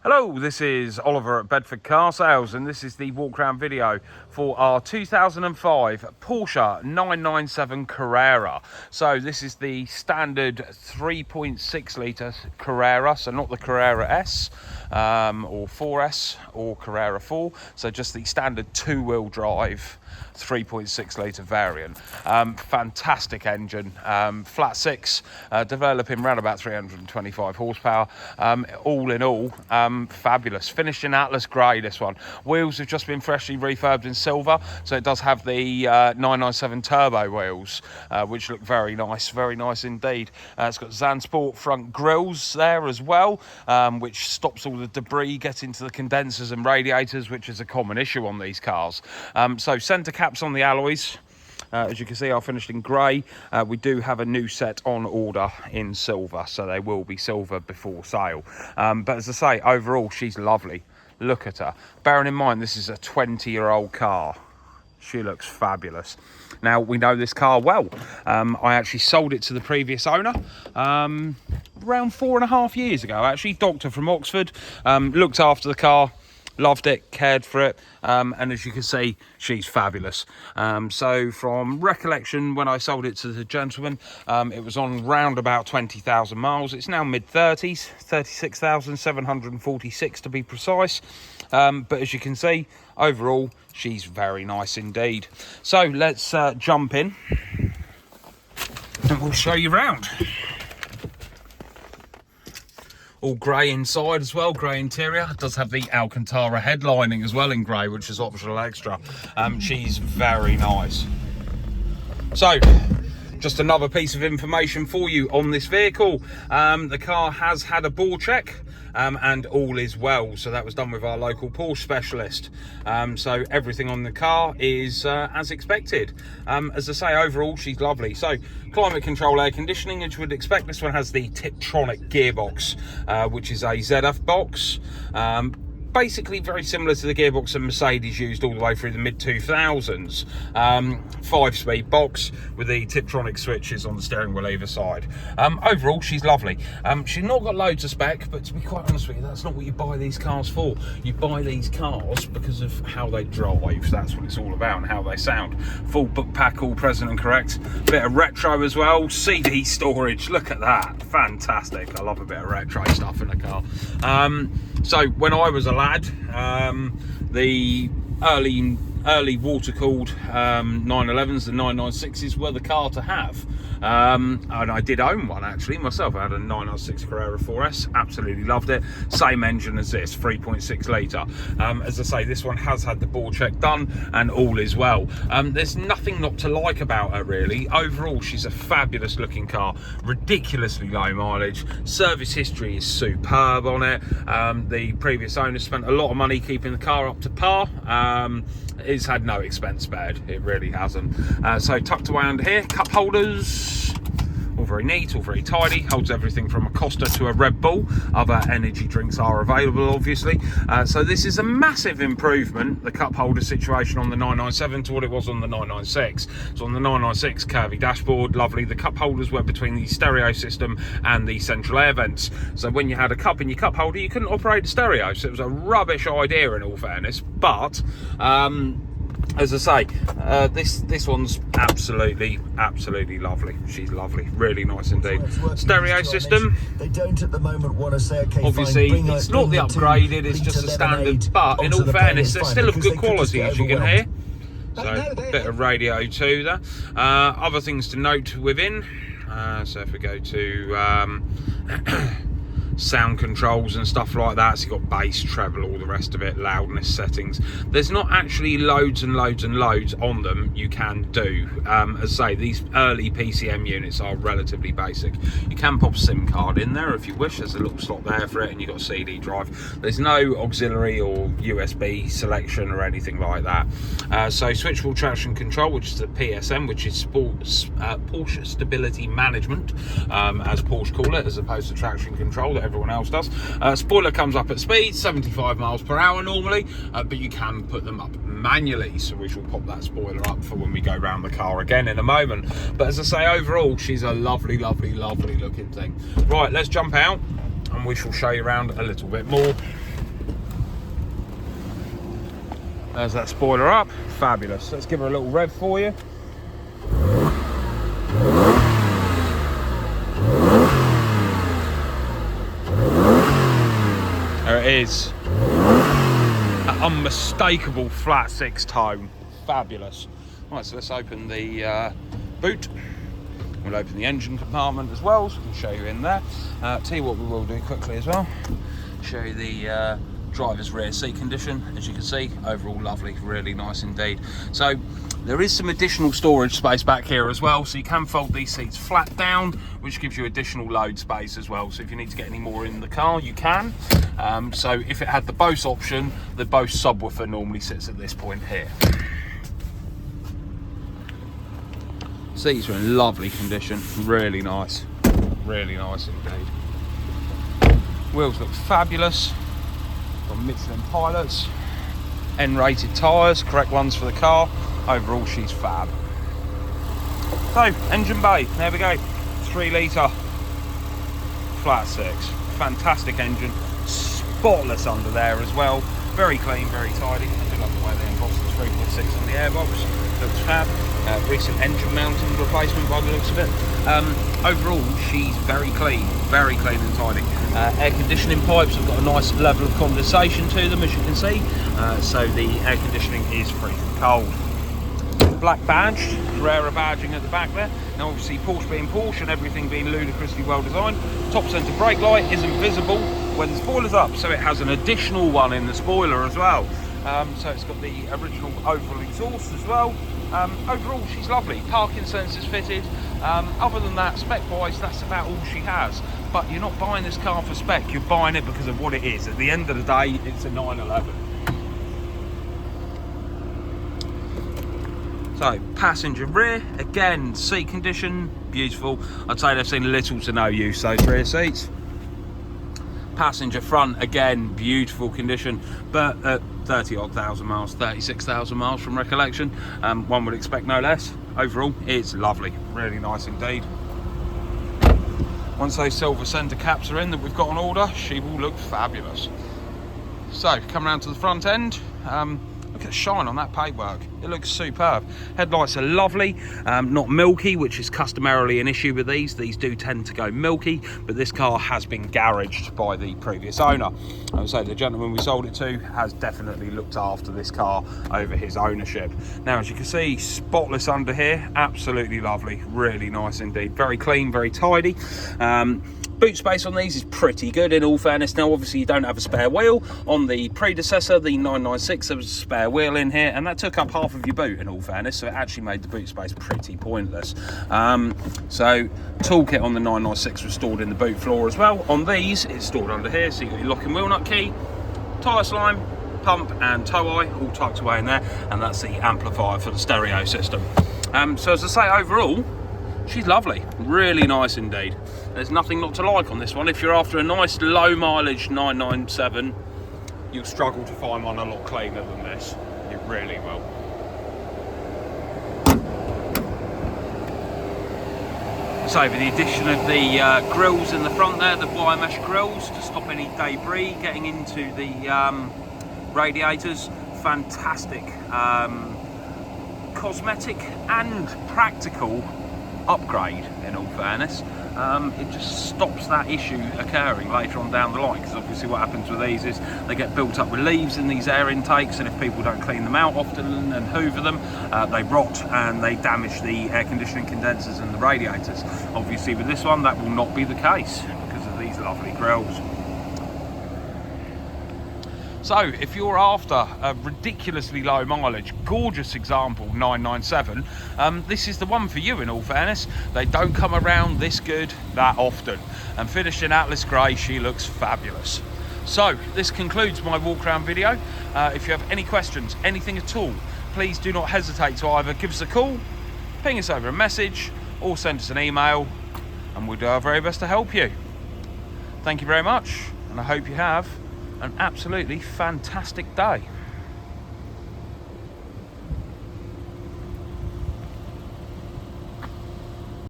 Hello, this is Oliver at Bedford Car Sales, and this is the walk around video for our 2005 Porsche 997 Carrera. So this is the standard 3.6 litre Carrera, so not the Carrera S or 4S or Carrera 4, so just the standard two-wheel drive 3.6 litre variant. Fantastic engine, flat six, developing around about 325 horsepower. All in all, fabulous. Finished in Atlas grey, this one. Wheels have just been freshly refurbed in silver, so it does have the 997 turbo wheels, which look very nice indeed. It's got Zansport front grills there as well, which stops all the debris getting to the condensers and radiators, which is a common issue on these cars. So centre caps on the alloys. As you can see, are finished in grey. We do have a new set on order in silver, so they will be silver before sale. But as I say, overall, she's lovely. Look at her. Bearing in mind, this is a 20-year-old car. She looks fabulous. Now, we know this car well. I actually sold it to the previous owner around 4.5 years ago, actually. Doctor from Oxford, looked after the car. Loved it, cared for it, and as you can see, she's fabulous. So from recollection, when I sold it to the gentleman, it was on round about 20,000 miles. It's now mid-30s, 36,746 to be precise. But as you can see, overall, she's very nice indeed. So let's jump in and we'll show you round. All grey inside as well, grey interior. It does have the Alcantara headlining as well in grey, which is optional extra. She's very nice. So, just another piece of information for you on this vehicle. The car has had a bore check. And all is well, so that was done with our local Porsche specialist. So everything on the car is as expected. As I say, overall she's lovely. So climate control, air conditioning, as you would expect. This one has the Tiptronic gearbox, which is a ZF box. Basically very similar to the gearbox that Mercedes used all the way through the mid-2000s. 5-speed box with the Tiptronic switches on the steering wheel either side. Overall, she's lovely. She's not got loads of spec, but to be quite honest with you, that's not what you buy these cars for. You buy these cars because of how they drive. That's what it's all about and how they sound. Full book pack, all present and correct. Bit of retro as well. CD storage, look at that. Fantastic. I love a bit of retro stuff in a car. So when I was a lad, the early water-cooled 911s, the 996s were the car to have. And I did own one actually myself. I had a 996 Carrera 4S, absolutely loved it. Same engine as this, 3.6 litre. As I say, this one has had the bore check done and all is well. There's nothing not to like about her really. Overall, she's a fabulous looking car, ridiculously low mileage. Service history is superb on it. The previous owner spent a lot of money keeping the car up to par. It's had no expense spared, it really hasn't. So tucked away under here, cup holders, all very neat, all very tidy, holds everything from a Costa to a Red Bull. Other energy drinks are available obviously. So this is a massive improvement, the cup holder situation on the 997 to what it was on the 996. So on the 996, curvy dashboard, lovely. The cup holders were between the stereo system and the central air vents. So when you had a cup in your cup holder, you couldn't operate the stereo. So it was a rubbish idea in all fairness, but as I say, this one's absolutely lovely. She's lovely, really nice indeed. Stereo system. They don't at the moment want to say, okay, obviously fine, it's not the upgraded, it's just a standard. But in all fairness, they're still of good quality, as you can hear. So a bit of radio too there. Other things to note within. So if we go to sound controls and stuff like that, so you've got bass, treble, all the rest of it, loudness settings. There's not actually loads and loads on them you can do. As I say, these early PCM units are relatively basic. You can pop a SIM card in there if you wish. There's a little slot there for it, and you've got a CD drive. There's no auxiliary or USB selection or anything like that. So switchable traction control, which is the PSM, which is Porsche Stability Management, as Porsche call it, as opposed to traction control that everyone else does. Spoiler comes up at speed, 75 miles per hour normally, but you can put them up manually, so we shall pop that spoiler up for when we go around the car again in a moment. But as I say, overall she's a lovely looking thing. Right, let's jump out and we shall show you around a little bit more. There's that spoiler up, fabulous. Let's give her a little rev for you. There it is. That unmistakable flat 6 tone, fabulous. Right, so let's open the boot. We'll open the engine compartment as well, so we can show you in there. Tell you what we will do quickly as well. Show you the driver's rear seat condition. As you can see, overall lovely, really nice indeed. So there is some additional storage space back here as well, so you can fold these seats flat down, which gives you additional load space as well. So if you need to get any more in the car, you can. So if it had the Bose option, the Bose subwoofer normally sits at this point here. Seats are in lovely condition, really nice indeed. Wheels look fabulous. Got Michelin pilots, N-rated tyres, correct ones for the car. Overall, she's fab. So, engine bay, there we go. 3 litre, flat 6. Fantastic engine, spotless under there as well. Very clean, very tidy. I do love the way they embossed the 3.6 on the airbox. Looks fab. Recent engine mounting replacement by the looks of it. Overall, she's very clean and tidy. Air conditioning pipes have got a nice level of condensation to them, as you can see. So the air conditioning is freezing cold. Black badge, rarer badging at the back there. Now obviously Porsche being Porsche and everything being ludicrously well designed. Top centre brake light isn't visible when the spoiler's up, so it has an additional one in the spoiler as well. So it's got the original oval exhaust as well. Overall, she's lovely. Parking sensors fitted. Other than that, spec-wise, that's about all she has. But you're not buying this car for spec. You're buying it because of what it is. At the end of the day, it's a 911. So, passenger rear, again, seat condition, beautiful. I'd say they've seen little to no use, those rear seats. Passenger front, again, beautiful condition, but at 30-odd thousand miles, 36,000 miles from recollection, one would expect no less. Overall, it's lovely, really nice indeed. Once those silver centre caps are in that we've got on order, she will look fabulous. So, come around to the front end. Look at the shine on that paintwork. It looks superb. Headlights are lovely, not milky, which is customarily an issue with these. These do tend to go milky, but this car has been garaged by the previous owner. I would say the gentleman we sold it to has definitely looked after this car over his ownership. Now, as you can see, spotless under here, absolutely lovely, really nice indeed. Very clean, very tidy. Boot space on these is pretty good in all fairness. Now obviously you don't have a spare wheel. On the predecessor, the 996, there was a spare wheel in here and that took up half of your boot in all fairness, so it actually made the boot space pretty pointless. So toolkit on the 996 was stored in the boot floor as well. On these it's stored under here, so you've got your lock and wheel nut key, tyre slime, pump and tow eye all tucked away in there, and that's the amplifier for the stereo system. So as I say, overall she's lovely, really nice indeed. There's nothing not to like on this one. If you're after a nice low mileage 997, you'll struggle to find one a lot cleaner than this. You really will. So with the addition of the grills in the front there, the wire mesh grills to stop any debris getting into the radiators, fantastic cosmetic and practical upgrade in all fairness. It just stops that issue occurring later on down the line, because obviously what happens with these is they get built up with leaves in these air intakes, and if people don't clean them out often and hoover them, they rot and they damage the air conditioning condensers and the radiators. Obviously with this one that will not be the case because of these lovely grills. So if you're after a ridiculously low mileage, gorgeous example 997, this is the one for you in all fairness. They don't come around this good that often. And finished in Atlas Grey, she looks fabulous. So this concludes my walk around video. If you have any questions, anything at all, please do not hesitate to either give us a call, ping us over a message, or send us an email, and we'll do our very best to help you. Thank you very much, and I hope you have an absolutely fantastic day.